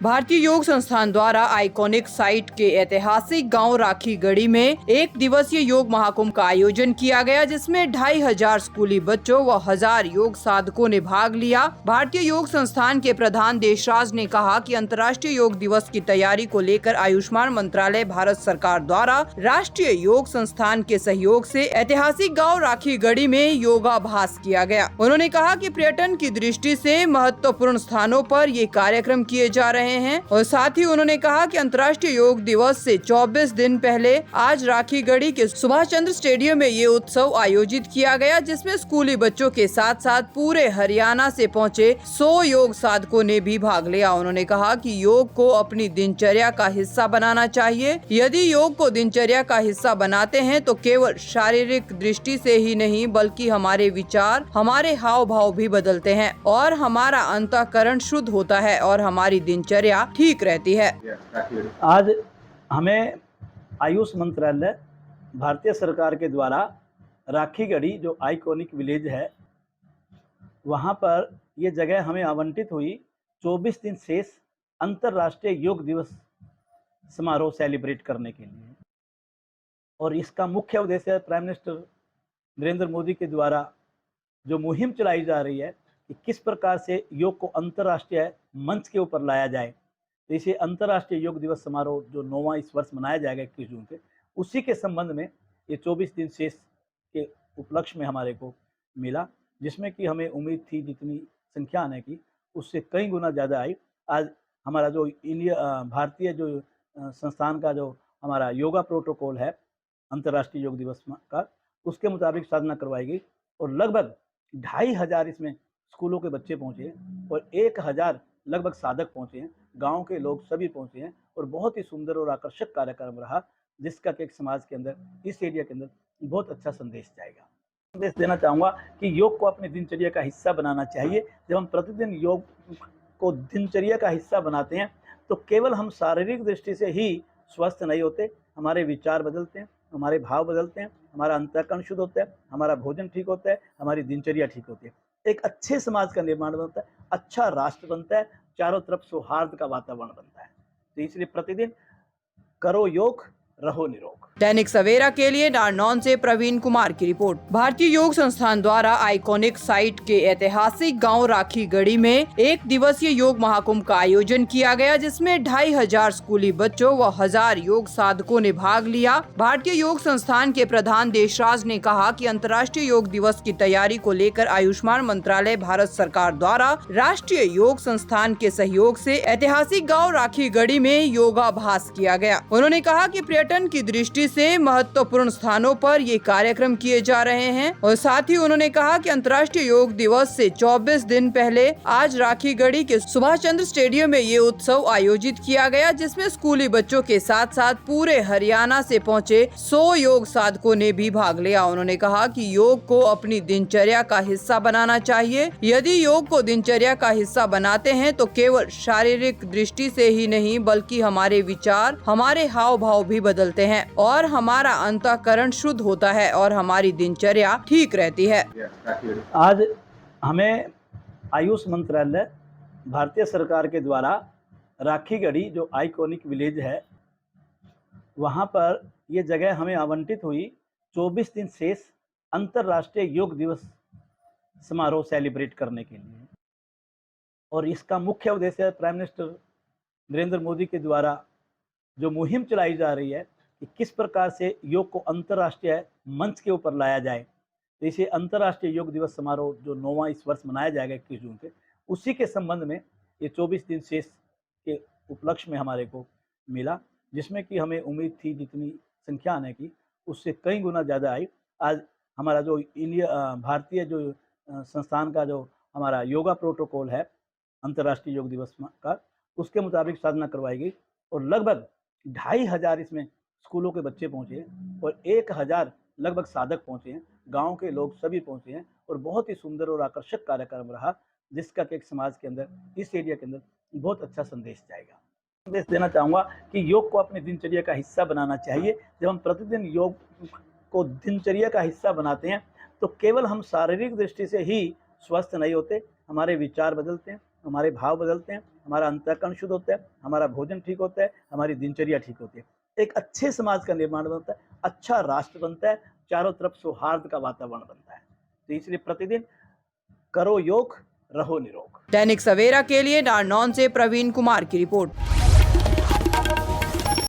भारतीय योग संस्थान द्वारा आइकॉनिक साइट के ऐतिहासिक गांव राखीगढ़ी में एक दिवसीय योग महाकुंभ का आयोजन किया गया, जिसमें 2500 स्कूली बच्चों व 1000 योग साधकों ने भाग लिया। भारतीय योग संस्थान के प्रधान देशराज ने कहा कि अंतर्राष्ट्रीय योग दिवस की तैयारी को लेकर आयुष्मान मंत्रालय भारत सरकार द्वारा राष्ट्रीय योग संस्थान के सहयोग से ऐतिहासिक गाँव राखीगढ़ी में योगाभ्यास किया गया। उन्होंने कहा कि पर्यटन की दृष्टि से महत्वपूर्ण स्थानों पर ये कार्यक्रम किए जा रहे हैं और साथ ही उन्होंने कहा कि अंतर्राष्ट्रीय योग दिवस से 24 दिन पहले आज राखीगढ़ी के सुभाष चंद्र स्टेडियम में ये उत्सव आयोजित किया गया, जिसमें स्कूली बच्चों के साथ साथ पूरे हरियाणा से पहुंचे 100 योग साधकों ने भी भाग लिया। उन्होंने कहा कि योग को अपनी दिनचर्या का हिस्सा बनाना चाहिए। यदि योग को दिनचर्या का हिस्सा बनाते हैं तो केवल शारीरिक दृष्टि से ही नहीं बल्कि हमारे विचार, हमारे हाव भाव भी बदलते हैं और हमारा अंतःकरण शुद्ध होता है और हमारी दिनचर्या ठीक रहती है। आज हमें आयुष मंत्रालय भारतीय सरकार के द्वारा राखीगढ़ी जो आइकॉनिक विलेज है, वहाँ पर ये जगह हमें आवंटित हुई 24 दिन शेष अंतर्राष्ट्रीय योग दिवस समारोह सेलिब्रेट करने के लिए। और इसका मुख्य उद्देश्य है प्राइम मिनिस्टर नरेंद्र मोदी के द्वारा जो मुहिम चलाई जा रही है कि किस प्रकार से योग को अंतर्राष्ट्रीय मंच के ऊपर लाया जाए। तो इसे अंतर्राष्ट्रीय योग दिवस समारोह जो 9वां इस वर्ष मनाया जाएगा 21 जून से, उसी के संबंध में ये 24 दिन शेष के उपलक्ष्य में हमारे को मिला, जिसमें कि हमें उम्मीद थी जितनी संख्या आने की उससे कई गुना ज़्यादा आई। आज हमारा जो भारतीय जो संस्थान का जो हमारा योगा प्रोटोकॉल है अंतर्राष्ट्रीय योग दिवस का, उसके मुताबिक साधना करवाई गई और लगभग 2500 इसमें स्कूलों के बच्चे पहुँचे और 1000 लगभग साधक पहुँचे हैं, गांव के लोग सभी पहुँचे हैं और बहुत ही सुंदर और आकर्षक कार्यक्रम रहा, जिसका कि एक समाज के अंदर, इस एरिया के अंदर बहुत अच्छा संदेश जाएगा। संदेश देना चाहूँगा कि योग को अपनी दिनचर्या का हिस्सा बनाना चाहिए। जब हम प्रतिदिन योग को दिनचर्या का हिस्सा बनाते हैं तो केवल हम शारीरिक दृष्टि से ही स्वस्थ नहीं होते, हमारे विचार बदलते हैं, हमारे भाव बदलते हैं, हमारा अंतःकरण शुद्ध होता है, हमारा भोजन ठीक होता है, हमारी दिनचर्या ठीक होती है, एक अच्छे समाज का निर्माण बनता है, अच्छा राष्ट्र बनता है, चारों तरफ सौहार्द का वातावरण बनता है। तो इसलिए प्रतिदिन करो योग, रहो निरोग। दैनिक सवेरा के लिए नारनौल से प्रवीण कुमार की रिपोर्ट। भारतीय योग संस्थान द्वारा आइकॉनिक साइट के ऐतिहासिक गांव राखीगढ़ी में एक दिवसीय योग महाकुंभ का आयोजन किया गया, जिसमें 2500 स्कूली बच्चों व 1000 योग साधकों ने भाग लिया। भारतीय योग संस्थान के प्रधान देशराज ने कहा कि अंतर्राष्ट्रीय योग दिवस की तैयारी को लेकर आयुष्मान मंत्रालय भारत सरकार द्वारा राष्ट्रीय योग संस्थान के सहयोग से ऐतिहासिक गाँव राखीगढ़ी में योगाभ्यास किया गया। उन्होंने कहा कि पर्यटन की दृष्टि से महत्वपूर्ण स्थानों पर ये कार्यक्रम किए जा रहे हैं और साथ ही उन्होंने कहा कि अंतर्राष्ट्रीय योग दिवस से 24 दिन पहले आज राखीगढ़ी के सुभाष चंद्र स्टेडियम में ये उत्सव आयोजित किया गया, जिसमें स्कूली बच्चों के साथ साथ पूरे हरियाणा से पहुंचे 100 योग साधकों ने भी भाग लिया। उन्होंने कहा कि योग को अपनी दिनचर्या का हिस्सा बनाना चाहिए। यदि योग को दिनचर्या का हिस्सा बनाते हैं तो केवल शारीरिक दृष्टि से ही नहीं बल्कि हमारे विचार, हमारे हाव भाव भी बदलते हैं और हमारा अंतःकरण शुद्ध होता है और हमारी दिनचर्या ठीक रहती है। आज हमें आयुष मंत्रालय भारतीय सरकार के द्वारा राखीगढ़ी जो आइकॉनिक विलेज है, वहाँ पर ये जगह हमें आवंटित हुई 24 दिन शेष अंतर्राष्ट्रीय योग दिवस समारोह सेलिब्रेट करने के लिए। और इसका मुख्य उद्देश्य है प्राइम मिनिस्टर नरेंद्र मोदी के द्वारा जो मुहिम चलाई जा रही है कि किस प्रकार से योग को अंतर्राष्ट्रीय मंच के ऊपर लाया जाए। तो इसे अंतर्राष्ट्रीय योग दिवस समारोह जो 9वां इस वर्ष मनाया जाएगा 21 जून से, उसी के संबंध में ये 24 दिन शेष के उपलक्ष्य में हमारे को मिला, जिसमें कि हमें उम्मीद थी जितनी संख्या आने की उससे कई गुना ज़्यादा आई। आज हमारा जो भारतीय जो संस्थान का जो हमारा योगा प्रोटोकॉल है अंतर्राष्ट्रीय योग दिवस का, उसके मुताबिक साधना करवाई गई और लगभग 2500 इसमें स्कूलों के बच्चे पहुँचे और 1000 लगभग साधक पहुँचे हैं, गांव के लोग सभी पहुँचे हैं और बहुत ही सुंदर और आकर्षक कार्यक्रम रहा, जिसका कि एक समाज के अंदर, इस एरिया के अंदर बहुत अच्छा संदेश जाएगा। संदेश देना चाहूँगा कि योग को अपनी दिनचर्या का हिस्सा बनाना चाहिए। जब हम प्रतिदिन योग को दिनचर्या का हिस्सा बनाते हैं तो केवल हम शारीरिक दृष्टि से ही स्वस्थ नहीं होते, हमारे विचार बदलते हैं, हमारे भाव बदलते हैं, हमारा अंतःकरण शुद्ध होता है, हमारा भोजन ठीक होता है, हमारी दिनचर्या ठीक होती है, एक अच्छे समाज का निर्माण बनता है, अच्छा राष्ट्र बनता है, चारों तरफ सौहार्द का वातावरण बनता है। तो इसलिए प्रतिदिन करो योग, रहो निरोग। दैनिक सवेरा के लिए नारनौल से प्रवीण कुमार की रिपोर्ट।